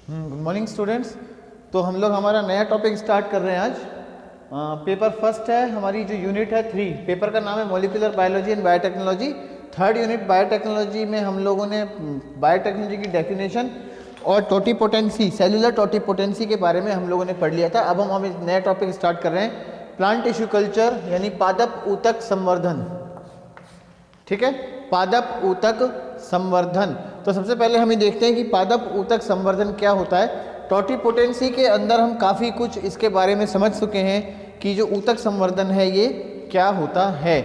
Good morning students. तो हम लोग हमारा नया टॉपिक स्टार्ट कर रहे हैं आज। पेपर फर्स्ट है, हमारी जो यूनिट है 3, पेपर का नाम है molecular biology and biotechnology. Third unit biotechnology में हम लोगों ने बायोटेक्नोलॉजी की डेफिनेशन और टोटीपोटेंसी, सेलुलर टोटीपोटेंसी के बारे में हम लोगों ने पढ़ लिया था। अब हम एक नया टॉपिक स्टार्ट कर रहे हैं, प्लांट टिश्यू कल्चर यानी पादप ऊतक संवर्धन। ठीक है, पादप ऊतक संवर्धन। तो सबसे पहले हम ये देखते हैं कि पादप ऊतक संवर्धन क्या होता है। टोटीपोटेंसी के अंदर हम काफ़ी कुछ इसके बारे में समझ चुके हैं कि जो ऊतक संवर्धन है ये क्या होता है।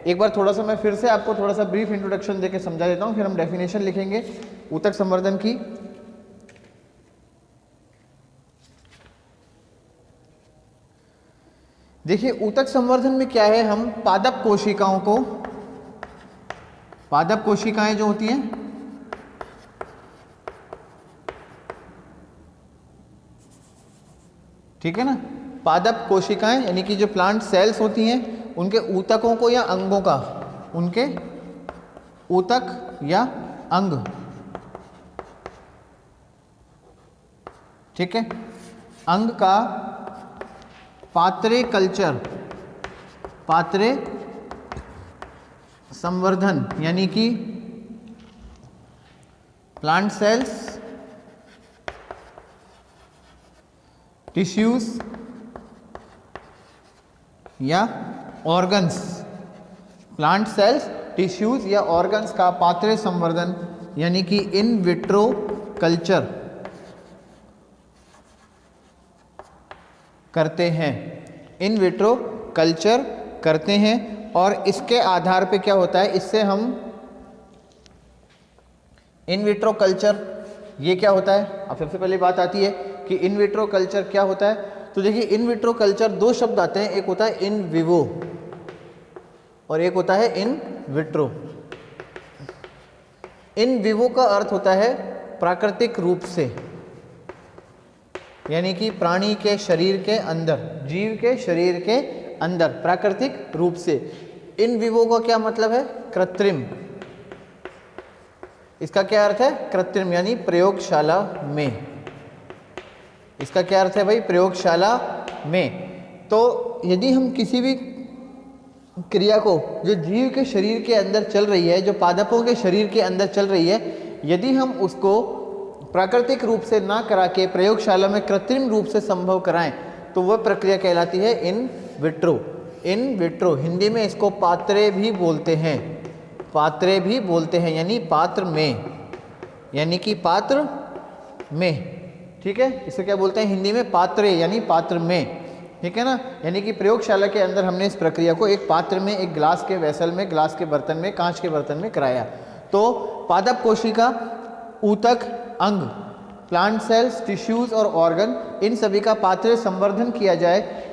एक बार थोड़ा सा मैं फिर से आपको थोड़ा सा ब्रीफ इंट्रोडक्शन देके समझा देता हूँ, फिर हम डेफिनेशन लिखेंगे ऊतक संवर्धन की। देखिए, ऊतक संवर्धन में क्या है, हम पादप कोशिकाओं को, पादप कोशिकाएं जो होती हैं ठीक है ना, पादप कोशिकाएं यानी कि जो प्लांट सेल्स होती हैं उनके ऊतकों को या अंगों का, उनके ऊतक या अंग, ठीक है, अंग का पात्रे कल्चर, पात्रे संवर्धन यानी कि प्लांट सेल्स, टिश्यूज या ऑर्गन्स, प्लांट सेल्स, टिश्यूज या ऑर्गन्स का पात्रे संवर्धन यानी कि इन विट्रो कल्चर करते हैं, इन विट्रो कल्चर करते हैं। और इसके आधार पे क्या होता है, इससे हम इन विट्रो कल्चर, ये क्या होता है, अब सबसे पहले बात आती है कि इन विट्रो कल्चर क्या होता है। तो देखिए, इन विट्रो कल्चर दो शब्द आते हैं, एक होता है इन विवो और एक होता है इन विट्रो। इन विवो का अर्थ होता है प्राकृतिक रूप से, यानी कि प्राणी के शरीर के अंदर, जीव के शरीर के अंदर प्राकृतिक रूप से। इन विवो का क्या मतलब है, कृत्रिम। इसका क्या अर्थ है, कृत्रिम यानी प्रयोगशाला में। इसका क्या अर्थ है भाई, प्रयोगशाला में। तो यदि हम किसी भी क्रिया को जो जीव के शरीर के अंदर चल रही है, जो पादपों के शरीर के अंदर चल रही है, यदि हम उसको प्राकृतिक रूप से ना करा के प्रयोगशाला में कृत्रिम रूप से संभव कराएं तो वह प्रक्रिया कहलाती है in vitro. In vitro, Hindi में इसको पात्रे भी बोलते हैं, पात्रे भी बोलते हैं यानी पात्र में, यानी कि पात्र में। ठीक है, इसे क्या बोलते हैं हिंदी में, पात्रे यानी पात्र में। ठीक है ना, यानी कि प्रयोगशाला के अंदर हमने इस प्रक्रिया को एक पात्र में, एक ग्लास के वेसल में, ग्लास के बर्तन में, कांच के बर्तन में कराया। तो पादप कोशिका, ऊतक, अंग, प्लांट सेल्स, टिश्यूज और ऑर्गन, इन सभी का पात्रे संवर्धन किया जाए,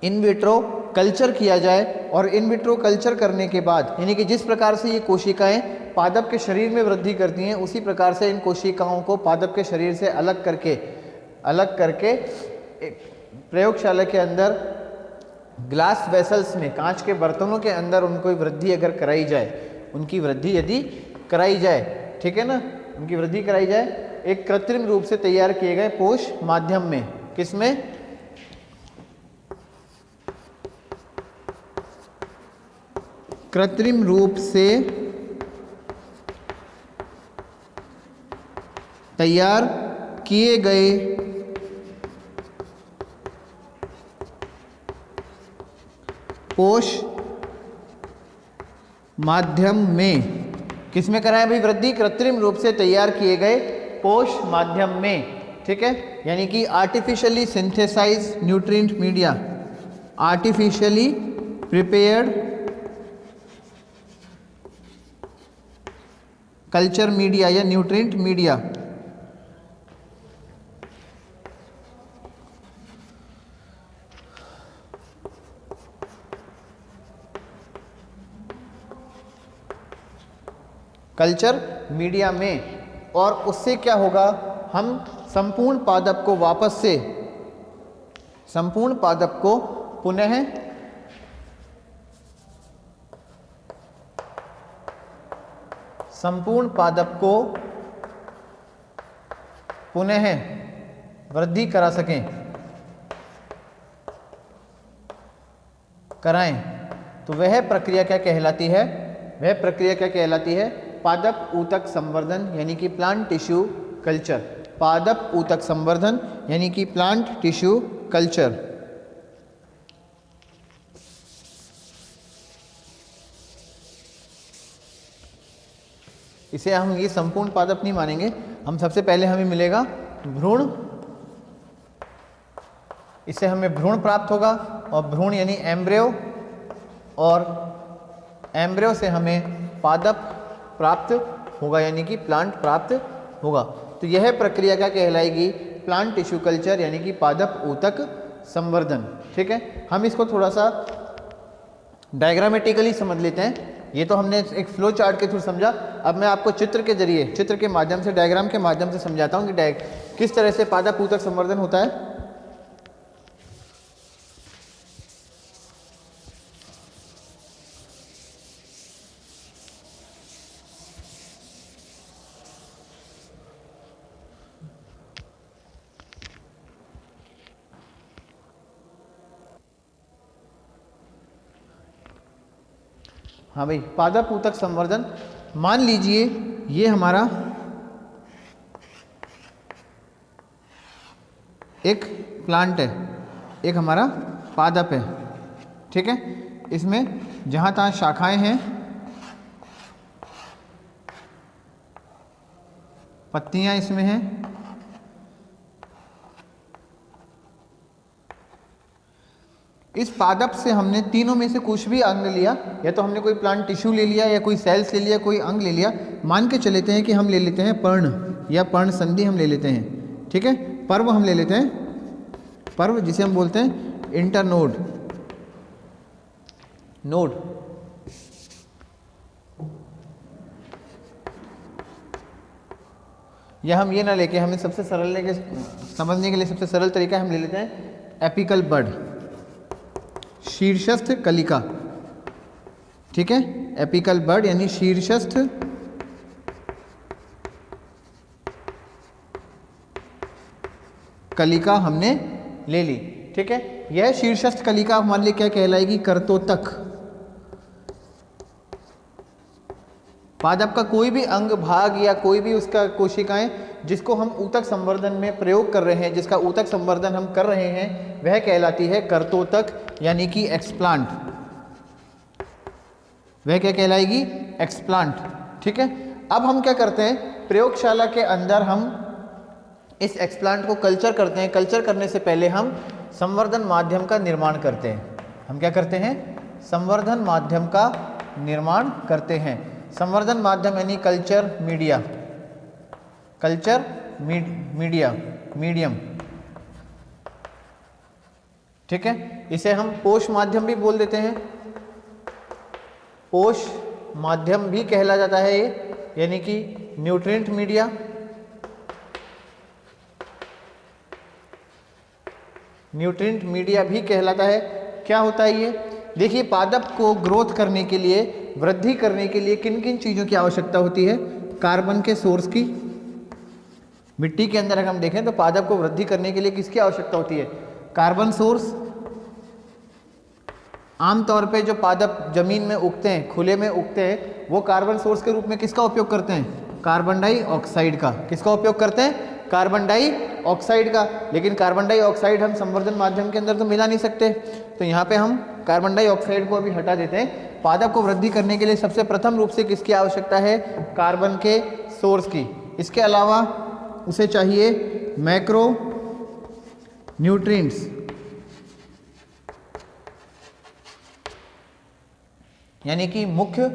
इन विट्रो कल्चर किया जाए। और इन विट्रो कल्चर करने के बाद, यानी कि जिस प्रकार से ये कोशिकाएं पादप के शरीर में वृद्धि करती हैं, उसी प्रकार से इन कोशिकाओं को पादप के शरीर से अलग करके प्रयोगशाला के अंदर ग्लास वेसल्स में, कांच के बर्तनों के अंदर उनको वृद्धि अगर कराई जाए, उनकी वृद्धि यदि कराई जाए, ठीक है ना, उनकी वृद्धि कराई जाए एक कृत्रिम रूप से तैयार किए गए पोष माध्यम में। किसमें, कृत्रिम रूप से तैयार किए गए पोष माध्यम में। किसमें कराया भाई वृद्धि, कृत्रिम रूप से तैयार किए गए पोष माध्यम में। ठीक है, यानी कि artificially synthesize nutrient media, artificially prepared culture media या न्यूट्रिएंट मीडिया। कल्चर मीडिया में, और उससे क्या होगा, हम संपूर्ण पादप को वापस से, संपूर्ण पादप को पुनः संपूर्ण पादप को पुनः वृद्धि करा सकें, कराएं, तो वह प्रक्रिया क्या कहलाती है? वह प्रक्रिया क्या कहलाती है? पादप ऊतक संवर्धन यानी कि प्लांट टिश्यू कल्चर। पादप ऊतक संवर्धन यानी कि प्लांट टिश्यू कल्चर। इसे हम ये संपूर्ण पादप नहीं मानेंगे, हम सबसे पहले हमें मिलेगा भ्रूण, इससे हमें भ्रूण प्राप्त होगा, और भ्रूण यानी एम्ब्रियो, और एम्ब्रियो से हमें पादप प्राप्त होगा यानी कि प्लांट प्राप्त होगा। तो यह प्रक्रिया क्या कहलाएगी? प्लांट टिश्यू कल्चर यानी कि पादप ऊतक संवर्धन। ठीक है, हम इसको थोड़ा सा डायग्रामेटिकली समझ लेते हैं। ये तो हमने एक फ्लो चार्ट के थ्रू समझा, अब मैं आपको चित्र के जरिए, चित्र के माध्यम से, डायग्राम के माध्यम से समझाता हूँ कि किस तरह से पादप ऊतक संवर्धन होता है। हाँ भाई, पादप ऊतक संवर्धन, मान लीजिए ये हमारा एक प्लांट है, एक हमारा पादप है। ठीक है, इसमें जहाँ तहाँ शाखाएं हैं, पत्तियां इसमें हैं, इस पादप से हमने तीनों में से कुछ भी अंग लिया, या तो हमने कोई प्लांट टिश्यू ले लिया, या कोई सेल्स ले लिया, कोई अंग ले लिया। मान के चलेते हैं कि हम ले लेते हैं पर्ण, या पर्ण संधि हम ले लेते हैं। ठीक है, पर्व हम ले लेते हैं, पर्व जिसे हम बोलते हैं इंटरनोड, नोड। या हम ये ना लेके, हमें सबसे सरल लेके समझने के लिए सबसे सरल तरीका हम ले लेते हैं एपिकल बड, शीर्षस्थ कलिका। ठीक है, एपिकल बड यानी शीर्षस्थ कलिका हमने ले ली। ठीक है, यह शीर्षस्थ कलिका हमारे लिए क्या कहलाएगी? कर्तोतक। पादप का कोई भी अंग, भाग, या कोई भी उसका कोशिकाएं जिसको हम ऊतक संवर्धन में प्रयोग कर रहे हैं, जिसका ऊतक संवर्धन हम कर रहे हैं, वह कहलाती है कर्तोतक यानी कि एक्सप्लांट। वह क्या कहलाएगी? एक्सप्लांट। ठीक है, अब हम क्या करते हैं, प्रयोगशाला के अंदर हम इस एक्सप्लांट को कल्चर करते हैं। कल्चर करने से पहले हम संवर्धन माध्यम का निर्माण करते हैं। हम क्या करते हैं? संवर्धन माध्यम का निर्माण करते हैं। संवर्धन माध्यम यानी culture media, culture media, medium. ठीक है, इसे हम पोष माध्यम भी बोल देते हैं, पोष माध्यम भी कहला जाता है ये, यानी कि न्यूट्रिएंट मीडिया, न्यूट्रिएंट मीडिया भी कहलाता है। क्या होता है ये? देखिए, पादप को ग्रोथ करने के लिए, वृद्धि करने के लिए किन किन चीज़ों की आवश्यकता होती है? कार्बन के सोर्स की। मिट्टी के अंदर अगर हम देखें तो पादप को वृद्धि करने के लिए किसकी आवश्यकता होती है? Carbon source. आमतौर पे जो पादप जमीन में उगते हैं, खुले में उगते हैं, वो कार्बन सोर्स के रूप में किसका उपयोग करते हैं? कार्बन डाइऑक्साइड का। किसका उपयोग करते हैं? कार्बन डाइऑक्साइड का। लेकिन कार्बन डाइऑक्साइड हम संवर्धन माध्यम के अंदर तो मिला नहीं सकते, तो यहाँ पे हम कार्बन डाइऑक्साइड को अभी हटा देते हैं। पादप को वृद्धि करने के लिए सबसे प्रथम रूप से किसकी आवश्यकता है? कार्बन के सोर्स की। इसके अलावा उसे चाहिए मैक्रो न्यूट्रिएंट्स, यानी कि मुख्य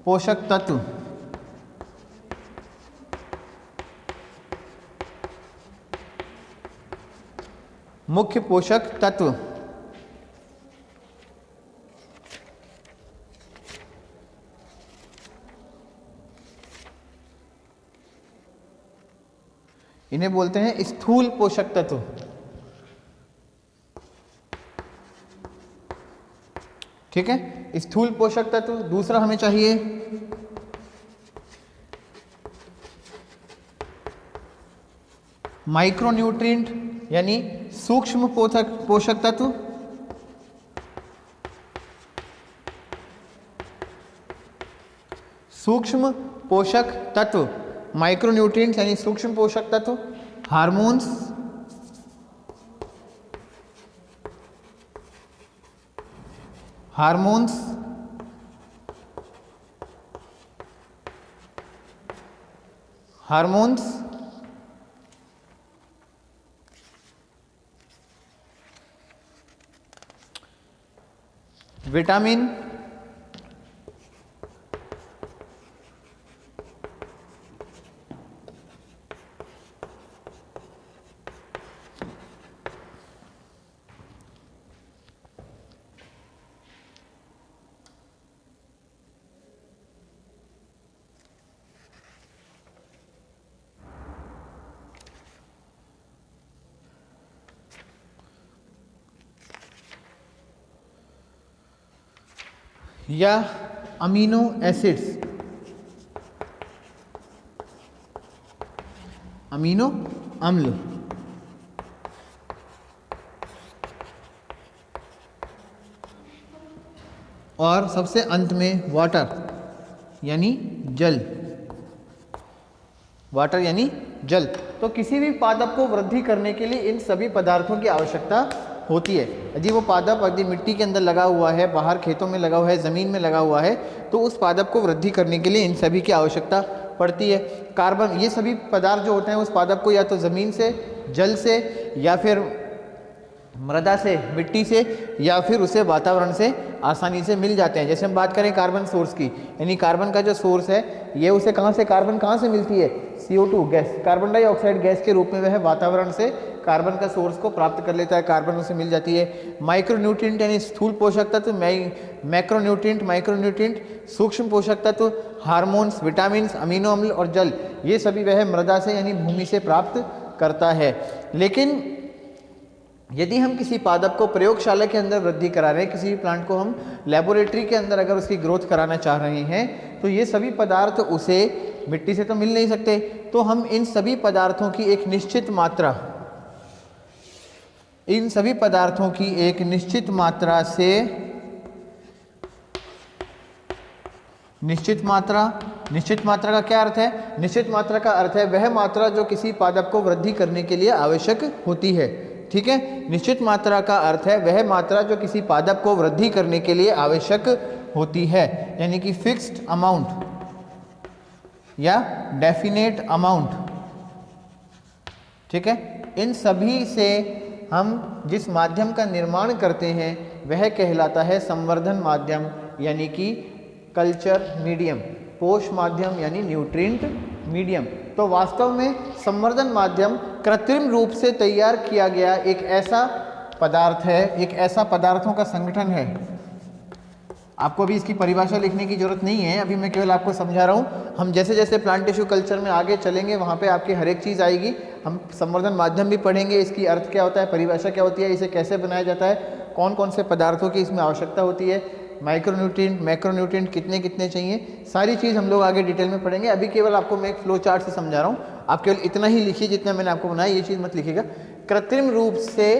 पोषक तत्व। मुख्य पोषक तत्व। इन्हें बोलते हैं स्थूल पोषक तत्व। ठीक है, स्थूल पोषक तत्व। दूसरा हमें चाहिए माइक्रोन्यूट्रिएंट यानी सूक्ष्म पोषक तत्व, सूक्ष्म पोषक तत्व, माइक्रोन्यूट्रिएंट्स यानी सूक्ष्म पोषक तत्व, हार्मोन्स, हार्मोन्स, हार्मोन्स, विटामिन, या अमीनो एसिड्स, अमीनो अम्ल, और सबसे अंत में वाटर यानी जल, वाटर यानी जल। तो किसी भी पादप को वृद्धि करने के लिए इन सभी पदार्थों की आवश्यकता होती है। यदि वो पादप यदि मिट्टी के अंदर लगा हुआ है, बाहर खेतों में लगा हुआ है, ज़मीन में लगा हुआ है, तो उस पादप को वृद्धि करने के लिए इन सभी की आवश्यकता पड़ती है। कार्बन, ये सभी पदार्थ जो होते हैं उस पादप को या तो ज़मीन से, जल से, या फिर मृदा से, मिट्टी से, या फिर उसे वातावरण से आसानी से मिल जाते हैं। जैसे हम बात करें कार्बन सोर्स की, यानी कार्बन का जो सोर्स है ये उसे कहाँ से, कार्बन कहाँ से मिलती है, CO2 gas, carbon dioxide gas के रूप में वह वातावरण से कार्बन का सोर्स को प्राप्त कर लेता है, कार्बन उसे मिल जाती है। माइक्रोन्यूट्रिएंट यानी स्थूल पोषक तत्व, मैक्रोन्यूट्रिएंट, माइक्रोन्यूट्रिएंट सूक्ष्म पोषक तत्व, हार्मोन्स, विटामिन, अमीनो अम्ल और जल, ये सभी वह मृदा से यानी भूमि से प्राप्त करता है। लेकिन यदि हम किसी पादप को प्रयोगशाला के अंदर वृद्धि करा रहे हैं, किसी भी प्लांट को हम लेबोरेटरी के अंदर अगर उसकी ग्रोथ कराना चाह रहे हैं, तो ये सभी पदार्थ उसे मिट्टी से तो मिल नहीं सकते। तो हम इन सभी पदार्थों की एक निश्चित मात्रा, इन सभी पदार्थों की एक निश्चित मात्रा से, निश्चित मात्रा का क्या अर्थ है, निश्चित मात्रा का अर्थ है वह मात्रा जो किसी पादप को वृद्धि करने के लिए आवश्यक होती है। ठीक है, निश्चित मात्रा का अर्थ है वह मात्रा जो किसी पादप को वृद्धि करने के लिए आवश्यक होती है, यानी कि फिक्स्ड अमाउंट या डेफिनेट अमाउंट। ठीक है, इन सभी से हम जिस माध्यम का निर्माण करते हैं वह कहलाता है संवर्धन माध्यम, यानी कि कल्चर मीडियम, पोष माध्यम यानी न्यूट्रिएंट मीडियम। तो वास्तव में संवर्धन माध्यम कृत्रिम रूप से तैयार किया गया एक ऐसा पदार्थ है, एक ऐसा पदार्थों का संगठन है। आपको अभी इसकी परिभाषा लिखने की जरूरत नहीं है, अभी मैं केवल आपको समझा रहा हूँ। हम जैसे जैसे प्लांट टिश्यू कल्चर में आगे चलेंगे वहाँ पे आपकी हर एक चीज़ आएगी। हम संवर्धन माध्यम भी पढ़ेंगे, इसकी अर्थ क्या होता है, परिभाषा क्या होती है, इसे कैसे बनाया जाता है, कौन कौन से पदार्थों की इसमें आवश्यकता होती है, माइक्रोन्यूट्रिएंट, मैक्रोन्यूट्रिएंट कितने कितने चाहिए, सारी चीज़ हम लोग आगे डिटेल में पढ़ेंगे। अभी केवल आपको मैं एक फ्लो चार्ट से समझा रहा हूँ, आप केवल इतना ही लिखिए जितना मैंने आपको बनाया, ये चीज़ मत लिखिएगा। कृत्रिम रूप से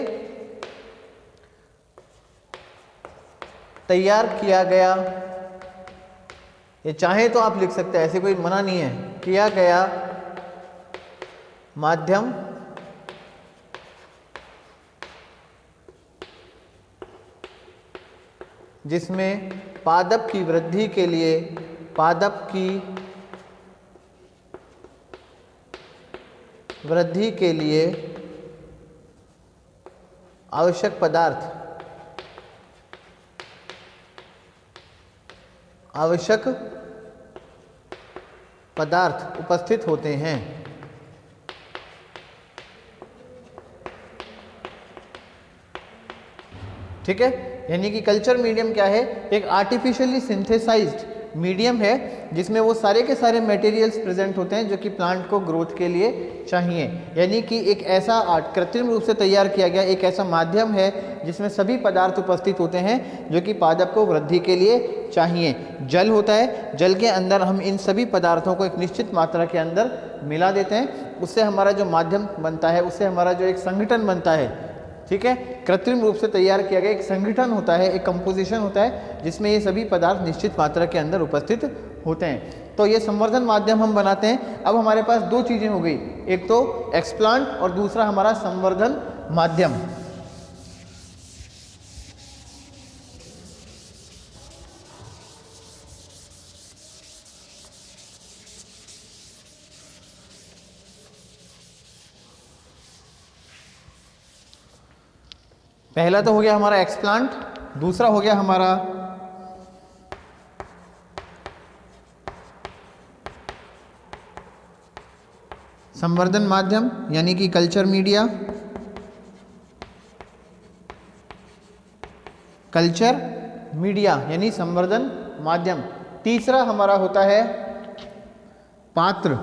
तैयार किया गया, ये चाहे तो आप लिख सकते हैं, ऐसे कोई मना नहीं है, किया गया माध्यम जिसमें पादप की वृद्धि के लिए, पादप की वृद्धि के लिए आवश्यक पदार्थ उपस्थित होते हैं। ठीक है, यानी कि कल्चर मीडियम क्या है, एक आर्टिफिशियली सिंथेसाइज्ड मीडियम है जिसमें वो सारे के सारे मटेरियल्स प्रेजेंट होते हैं जो कि प्लांट को ग्रोथ के लिए चाहिए। यानी कि एक ऐसा कृत्रिम रूप से तैयार किया गया एक ऐसा माध्यम है जिसमें सभी पदार्थ उपस्थित होते हैं जो कि पादप को वृद्धि के लिए चाहिए। जल होता है, जल के अंदर हम इन सभी पदार्थों को एक निश्चित मात्रा के अंदर मिला देते हैं, उससे हमारा जो माध्यम बनता है, उससे हमारा जो एक संगठन बनता है, ठीक है, कृत्रिम रूप से तैयार किया गया एक संगठन होता है, एक कंपोजिशन होता है जिसमें ये सभी पदार्थ निश्चित मात्रा के अंदर उपस्थित होते हैं। तो ये संवर्धन माध्यम हम बनाते हैं। अब हमारे पास दो चीज़ें हो गई, एक तो एक्सप्लांट और दूसरा हमारा संवर्धन माध्यम। पहला तो हो गया हमारा एक्सप्लांट, दूसरा हो गया हमारा संवर्धन माध्यम यानी कि कल्चर मीडिया, कल्चर मीडिया यानी संवर्धन माध्यम। तीसरा हमारा होता है पात्र।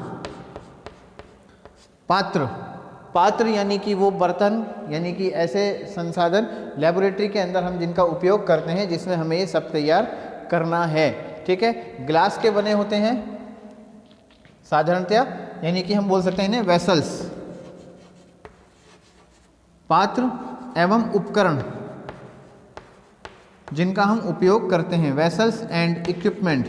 पात्र पात्र यानी कि वो बर्तन, यानी कि ऐसे संसाधन लेबोरेटरी के अंदर हम जिनका उपयोग करते हैं जिसमें हमें ये सब तैयार करना है, ठीक है। ग्लास के बने होते हैं साधारणतया, यानी कि हम बोल सकते हैं इन्हें वेसल्स। पात्र एवं उपकरण जिनका हम उपयोग करते हैं, वेसल्स एंड इक्विपमेंट,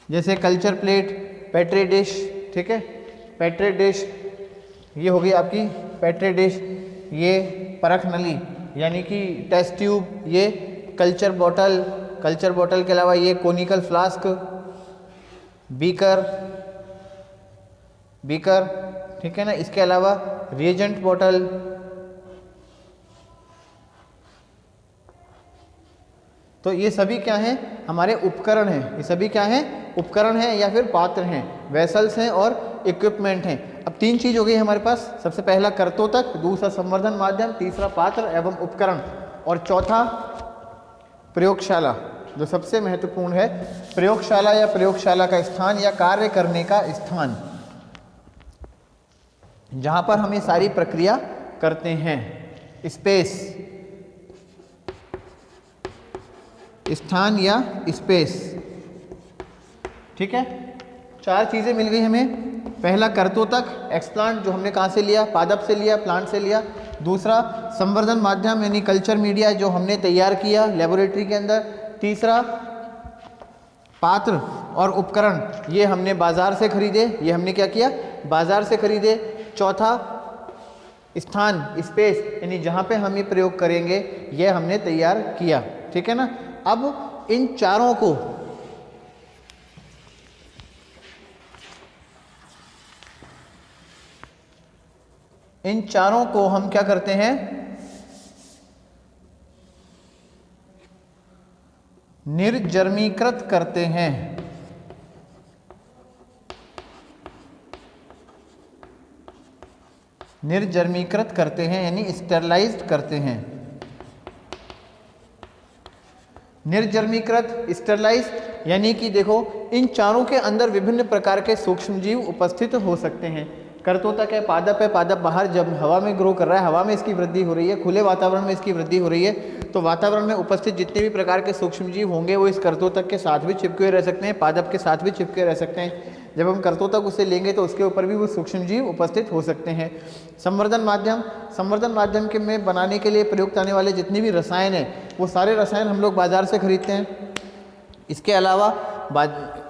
जैसे कल्चर प्लेट, पेट्री डिश, ठीक है। पेट्री डिश ये होगी आपकी पेट्री डिश, ये परख नली यानी कि टेस्ट ट्यूब, ये कल्चर बॉटल, कल्चर बॉटल के अलावा ये कोनिकल फ्लास्क, बीकर, बीकर, ठीक है ना। इसके अलावा रिएजेंट बॉटल, तो ये सभी क्या हैं, हमारे उपकरण हैं। ये सभी क्या हैं, उपकरण हैं या फिर पात्र हैं, वेसल्स हैं और इक्विपमेंट हैं। अब तीन चीज हो गई हमारे पास, सबसे पहला कर्तोतक, दूसरा संवर्धन माध्यम, तीसरा पात्र एवं उपकरण और चौथा प्रयोगशाला, जो सबसे महत्वपूर्ण है। प्रयोगशाला या प्रयोगशाला का स्थान या कार्य करने का स्थान, जहां पर हम ये सारी प्रक्रिया करते हैं। स्पेस, स्थान या स्पेस, ठीक है। चार चीजें मिल गई हमें। पहला कर्तोतक, एक्सप्लांट, जो हमने कहाँ से लिया, पादप से लिया, प्लांट से लिया। दूसरा संवर्धन माध्यम यानी कल्चर मीडिया, जो हमने तैयार किया लेबोरेटरी के अंदर। तीसरा पात्र और उपकरण, ये हमने बाजार से खरीदे, ये हमने क्या किया, बाजार से खरीदे। चौथा स्थान, स्पेस, यानी जहाँ पे हम ये प्रयोग करेंगे, ये हमने तैयार किया, ठीक है ना। अब इन चारों को हम क्या करते हैं, निर्जर्मीकृत करते हैं। निर्जर्मीकृत करते हैं यानी स्टेरलाइज्ड करते हैं। निर्जर्मीकृत, स्टेरलाइज्ड यानी कि देखो इन चारों के अंदर विभिन्न प्रकार के सूक्ष्मजीव उपस्थित हो सकते हैं। कर्तोतक है, पादप बाहर जब हवा में ग्रो कर रहा है, हवा में इसकी वृद्धि हो रही है, खुले वातावरण में इसकी वृद्धि हो रही है, तो वातावरण में उपस्थित जितने भी प्रकार के सूक्ष्मजीव होंगे वो इस कर्तोतक के साथ भी चिपके रह सकते हैं, पादप के साथ भी चिपके रह सकते हैं। जब हम कर्तोतक उसे लेंगे तो उसके ऊपर भी वो सूक्ष्मजीव उपस्थित हो सकते हैं। संवर्धन माध्यम के में बनाने के लिए प्रयुक्त आने वाले जितने भी रसायन हैं, वो सारे रसायन हम लोग बाजार से खरीदते हैं। इसके अलावा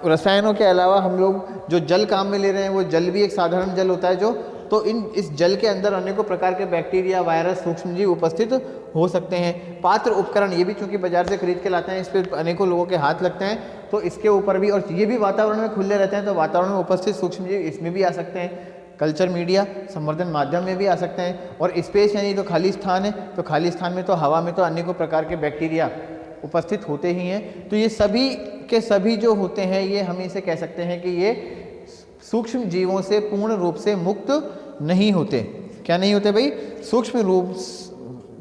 रसायनों के अलावा हम लोग जो जल काम में ले रहे हैं, वो जल भी एक साधारण जल होता है जो, तो इस जल के अंदर अनेकों प्रकार के बैक्टीरिया, वायरस, सूक्ष्मजीव उपस्थित हो सकते हैं। पात्र, उपकरण, ये भी चूंकि बाजार से खरीद के लाते हैं, इस पर अनेकों लोगों के हाथ लगते हैं, तो इसके ऊपर भी, और ये भी वातावरण में खुले रहते हैं, तो वातावरण में उपस्थित सूक्ष्मजीव इसमें भी आ सकते हैं। कल्चर मीडिया, संवर्धन माध्यम में भी आ सकते हैं। और स्पेस यानी तो खाली स्थान है, तो खाली स्थान में तो हवा में तो अनेकों प्रकार के बैक्टीरिया उपस्थित होते ही हैं। तो ये सभी के सभी जो होते हैं, ये हम इसे कह सकते हैं कि ये सूक्ष्म जीवों से पूर्ण रूप से मुक्त नहीं होते। क्या नहीं होते भाई? सूक्ष्म रूप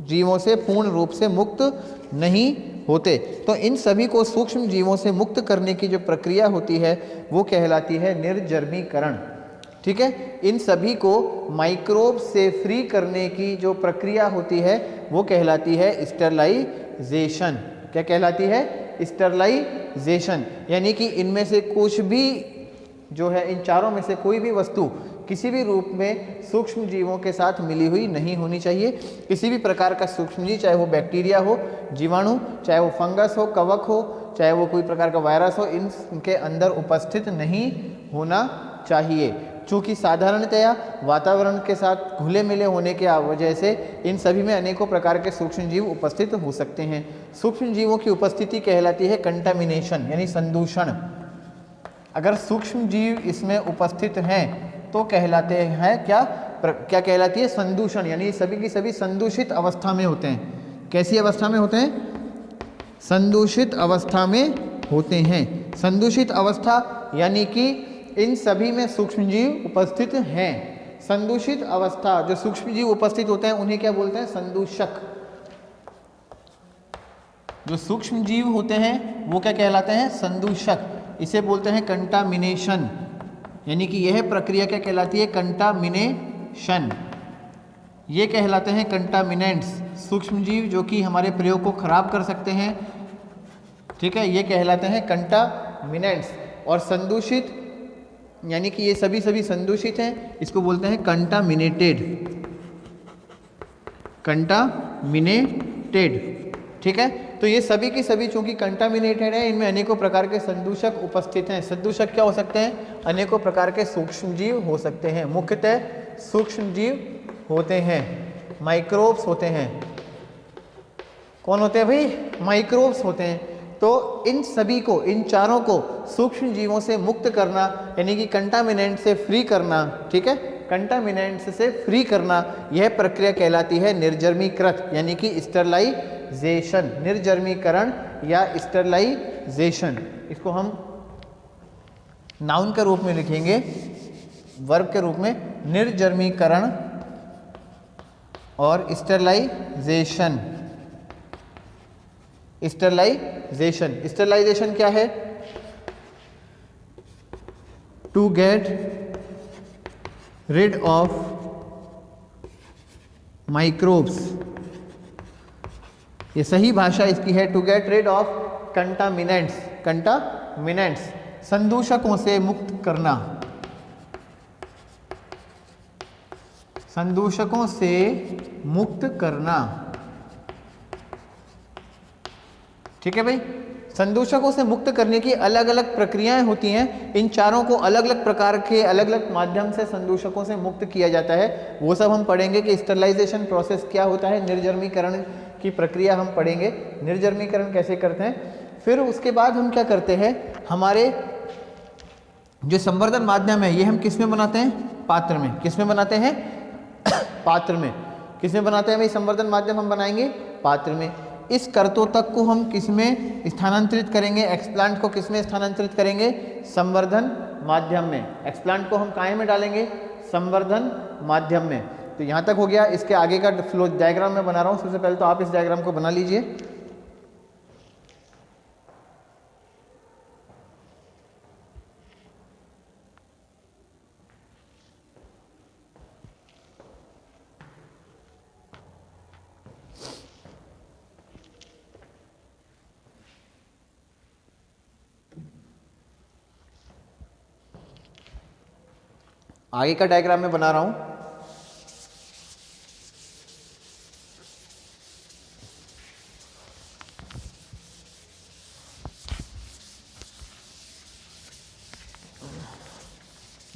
जीवों से पूर्ण रूप से मुक्त नहीं होते। तो इन सभी को सूक्ष्म जीवों से मुक्त करने की जो प्रक्रिया होती है वो कहलाती है निर्जर्मीकरण। ठीक है, इन सभी को माइक्रोब से फ्री करने की जो प्रक्रिया होती है वो कहलाती है स्टरलाइजेशन। क्या कहलाती है? स्टरलाइजेशन। यानी कि इनमें से कुछ भी जो है, इन चारों में से कोई भी वस्तु किसी भी रूप में सूक्ष्म जीवों के साथ मिली हुई नहीं होनी चाहिए। किसी भी प्रकार का सूक्ष्म जीव, चाहे वो बैक्टीरिया हो, जीवाणु, चाहे वो फंगस हो, कवक हो, चाहे वो कोई प्रकार का वायरस हो, इनके अंदर उपस्थित नहीं होना चाहिए। चूँकि साधारणतया वातावरण के साथ घुले मिले होने की वजह से इन सभी में अनेकों प्रकार के सूक्ष्म जीव उपस्थित हो सकते हैं। सूक्ष्म जीवों की उपस्थिति कहलाती है कंटामिनेशन, यानी संदूषण। अगर सूक्ष्म जीव इसमें उपस्थित हैं तो कहलाते हैं क्या कहलाती है? संदूषण। यानी सभी की सभी संदूषित अवस्था में होते हैं। कैसी अवस्था में होते हैं? संदूषित अवस्था में होते हैं। संदूषित अवस्था यानी कि इन सभी में सूक्ष्म जीव उपस्थित हैं। संदूषित अवस्था, जो सूक्ष्म जीव उपस्थित होते हैं उन्हें क्या बोलते हैं? संदूषक। जो सूक्ष्म जीव होते हैं वो क्या कहलाते हैं? संदूषक। इसे बोलते हैं कंटामिनेशन। यानी कि यह प्रक्रिया क्या कहलाती है? कंटामिनेशन। ये कहलाते हैं कंटामिनेंट्स। सूक्ष्म जीव जो कि हमारे प्रयोग को खराब कर सकते हैं, ठीक है, ये कहलाते हैं कंटामिनेंट्स। और संदूषित यानी कि ये सभी संदूषित हैं, इसको बोलते हैं कंटामिनेटेड। कंटामिनेटेड, ठीक है। तो ये सभी की सभी चूंकि कंटामिनेटेड है, इनमें अनेकों प्रकार के संदूषक उपस्थित हैं। संदूषक क्या हो सकते हैं? अनेकों प्रकार के सूक्ष्म जीव हो सकते हैं। मुख्यतः सूक्ष्म जीव होते हैं, माइक्रोब्स होते हैं। कौन होते हैं भाई? माइक्रोब्स होते हैं। तो इन सभी को, इन चारों को सूक्ष्म जीवों से मुक्त करना, यानी कि कंटामिनेंट से फ्री करना, ठीक है, कंटामिनेंट्स से फ्री करना, यह प्रक्रिया कहलाती है निर्जर्मीकृत, यानी कि स्टरलाइजेशन। निर्जर्मीकरण या स्टरलाइजेशन, इसको हम नाउन के रूप में लिखेंगे, वर्ब के रूप में, निर्जर्मीकरण और स्टरलाइजेशन। स्टरलाइजेशन, स्टरलाइजेशन क्या है? To get rid of microbes। ये सही भाषा इसकी है to get rid of contaminants। contaminants संदूषकों से मुक्त करना, संदूषकों से मुक्त करना, ठीक है भाई। संदूषकों से मुक्त करने की अलग अलग प्रक्रियाएं होती हैं। इन चारों को अलग अलग प्रकार के अलग अलग माध्यम से संदूषकों से मुक्त किया जाता है। वो सब हम पढ़ेंगे कि स्टरलाइजेशन प्रोसेस क्या होता है, निर्जर्मीकरण की प्रक्रिया हम पढ़ेंगे, निर्जर्मीकरण कैसे करते हैं। फिर उसके बाद हम क्या करते हैं, हमारे जो संवर्धन माध्यम है ये हम किस में बनाते हैं? पात्र में। किस में बनाते हैं? पात्र में। किस में बनाते हैं भाई? संवर्धन माध्यम हम बनाएंगे पात्र में। इस कर्तोतक को हम किस में स्थानांतरित करेंगे? एक्सप्लांट को किस में स्थानांतरित करेंगे? संवर्धन माध्यम में। एक्सप्लांट को हम काय में डालेंगे? संवर्धन माध्यम में। तो यहाँ तक हो गया। इसके आगे का फ्लो डायग्राम मैं बना रहा हूँ। सबसे पहले तो आप इस डायग्राम को बना लीजिए। आगे का डायग्राम मैं बना रहा हूं।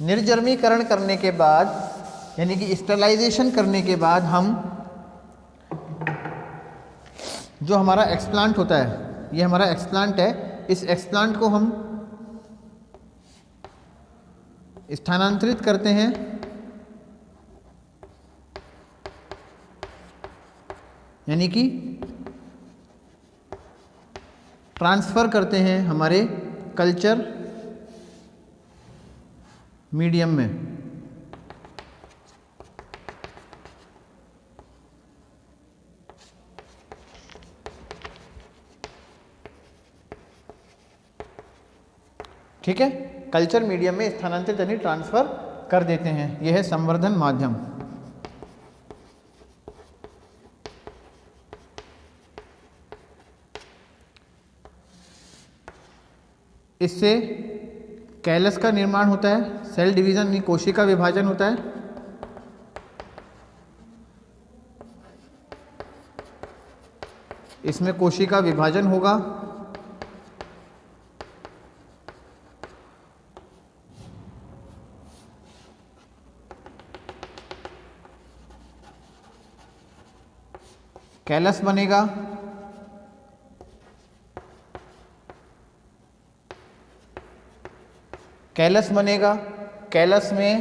निर्जर्मीकरण करने के बाद, यानी कि स्टरलाइजेशन करने के बाद, हम जो हमारा एक्सप्लांट होता है, ये हमारा एक्सप्लांट है, इस एक्सप्लांट को हम स्थानांतरित करते हैं, यानी कि ट्रांसफर करते हैं हमारे कल्चर मीडियम में। ठीक है, कल्चर मीडियम में स्थानांतरित यानी ट्रांसफर कर देते हैं। यह है संवर्धन माध्यम। इससे कैलस का निर्माण होता है, सेल डिवीजन यानी कोशिका विभाजन होता है। इसमें कोशिका विभाजन होगा। कैलस बनेगा। कैलस बनेगा। कैलस में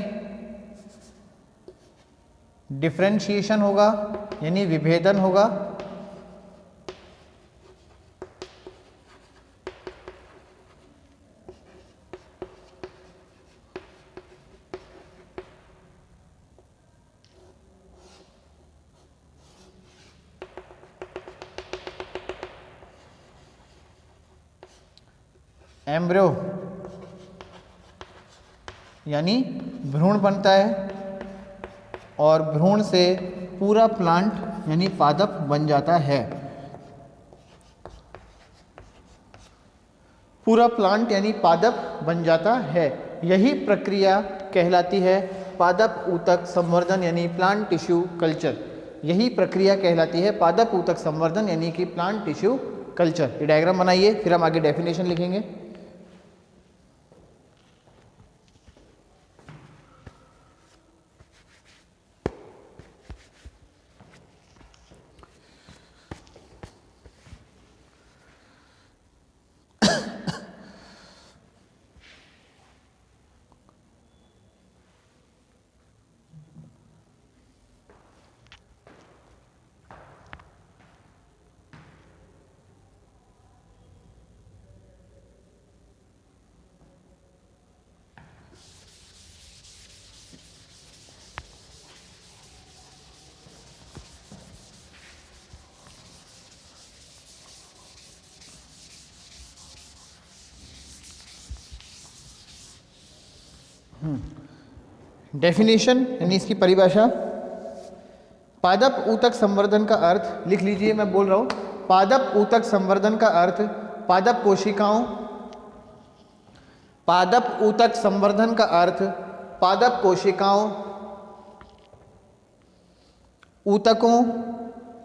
डिफरेंशिएशन होगा यानी विभेदन होगा। एम्ब्रियो यानी भ्रूण बनता है और भ्रूण से पूरा प्लांट यानी पादप बन जाता है। पूरा प्लांट यानी पादप बन जाता है। यही प्रक्रिया कहलाती है पादप ऊतक संवर्धन यानी प्लांट टिश्यू कल्चर। यही प्रक्रिया कहलाती है पादप ऊतक संवर्धन यानी कि प्लांट टिश्यू कल्चर। ये डायग्राम बनाइए, फिर हम आगे डेफिनेशन लिखेंगे। डेफिनेशन यानी इसकी परिभाषा। पादप ऊतक संवर्धन का अर्थ लिख लीजिए, मैं बोल रहा हूं। पादप ऊतक संवर्धन का अर्थ पादप कोशिकाओं, पादप ऊतक संवर्धन का अर्थ पादप कोशिकाओं, ऊतकों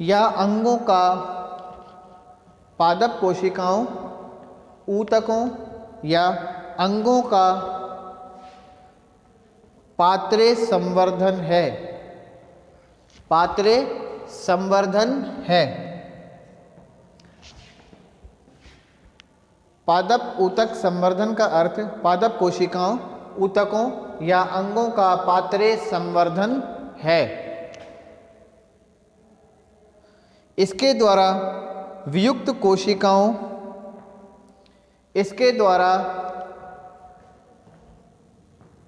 या अंगों का, पादप कोशिकाओं, ऊतकों या अंगों का पात्रे संवर्धन है। पात्रे संवर्धन है। पादप ऊतक संवर्धन का अर्थ पादप कोशिकाओं, ऊतकों या अंगों का पात्रे संवर्धन है। इसके द्वारा वियुक्त कोशिकाओं, इसके द्वारा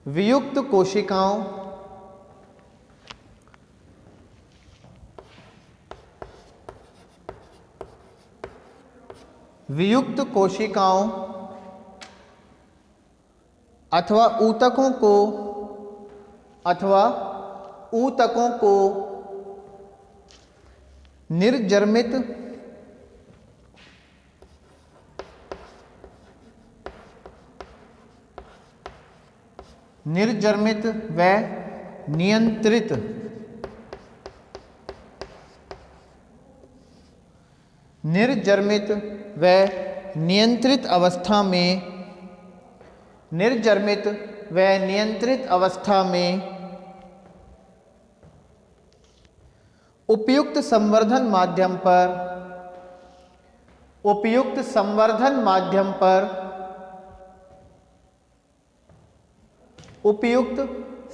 वियुक्त कोशिकाओं, वियुक्त कोशिकाओं अथवा ऊतकों को, अथवा ऊतकों को निर्जर्मित निर्जर्मित व नियंत्रित निर्जर्मित व नियंत्रित अवस्था में, निर्जर्मित व नियंत्रित अवस्था में उपयुक्त संवर्धन माध्यम पर, उपयुक्त संवर्धन माध्यम पर, उपयुक्त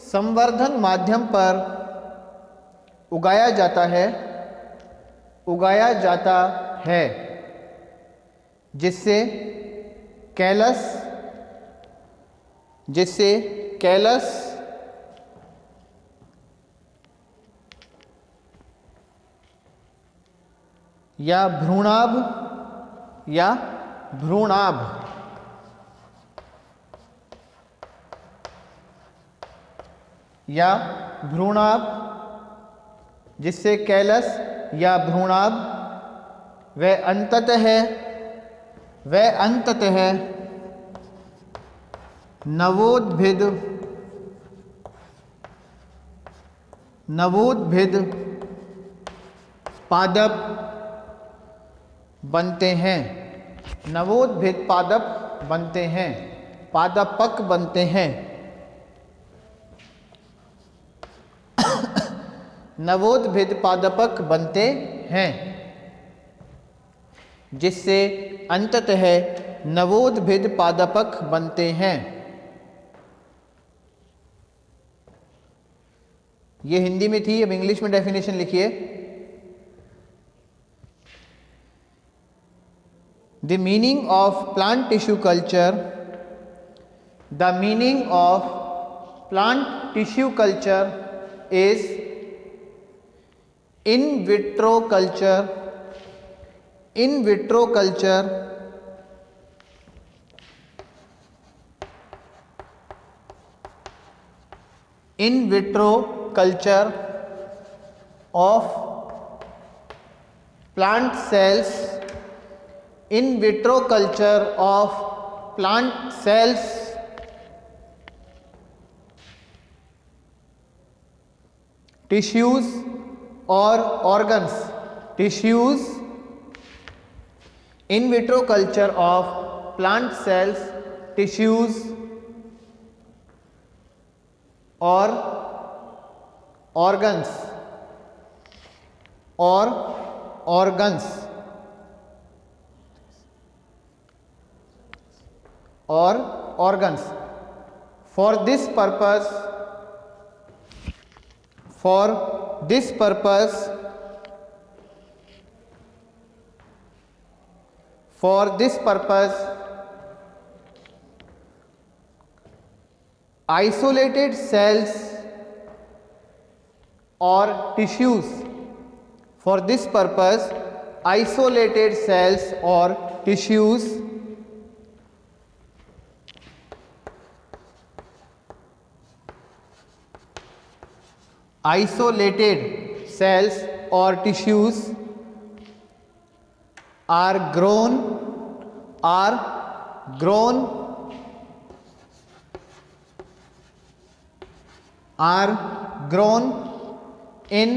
संवर्धन माध्यम पर उगाया जाता है, उगाया जाता है, जिससे कैलस, जिससे कैलस या भ्रूणाभ, या भ्रूणाभ या भ्रूणाभ, जिससे कैलस या भ्रूणाभ, वह अंततः नवोद्भिद पादप बनते हैं, नवोद्भिद पादप बनते हैं, पादपक बनते हैं। नवोद्भिद पादपक बनते हैं, जिससे अंततः नवोद्भिद पादपक बनते हैं। ये हिंदी में थी, अब इंग्लिश में डेफिनेशन लिखिए। The meaning of plant tissue culture, the meaning of plant tissue culture is in vitro culture, in vitro culture in vitro culture of plant cells, in vitro culture of plant cells tissues or organs, tissues, in vitro culture of plant cells tissues or organs or organs or organs. For this purpose, isolated cells or tissues, for this purpose isolated cells or tissues are grown in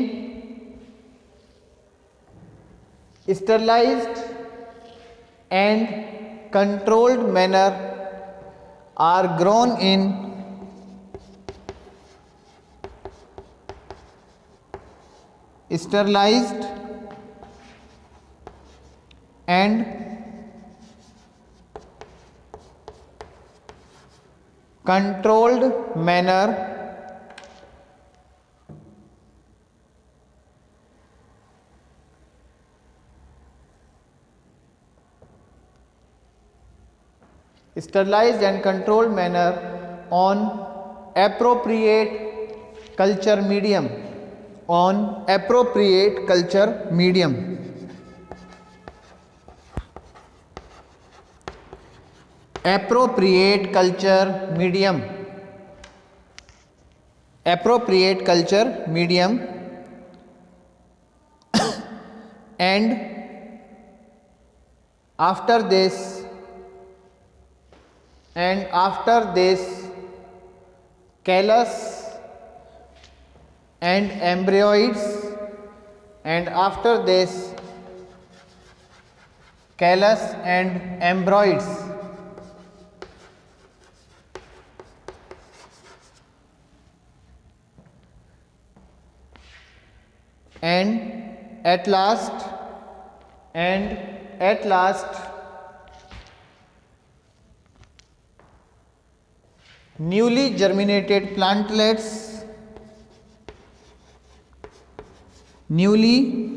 sterilized and controlled manner, are grown in sterilized and controlled manner on appropriate culture medium, on appropriate culture medium. Appropriate culture medium, appropriate culture medium and after this callus and embryos, and after this callus and embryos and at last newly germinated plantlets, newly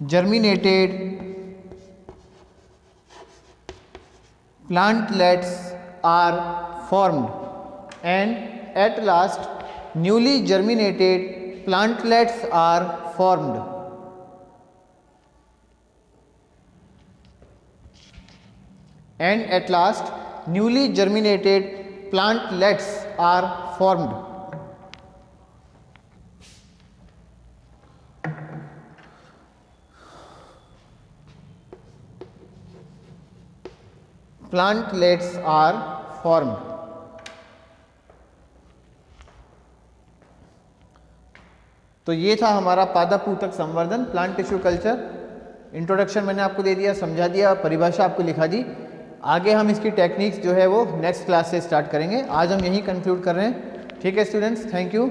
germinated plantlets are formed, and at last newly germinated plantlets are formed. And at last newly germinated plantlets are formed. Plantlets are formed. तो ये था हमारा पादप ऊतक संवर्धन, plant tissue culture. Introduction मैंने आपको दे दिया, समझा दिया, परिभाषा आपको लिखा दी। आगे हम इसकी टेक्निक्स जो है वो नेक्स्ट क्लास से स्टार्ट करेंगे। आज हम यहीं कंक्लूड कर रहे हैं। ठीक है स्टूडेंट्स, थैंक यू।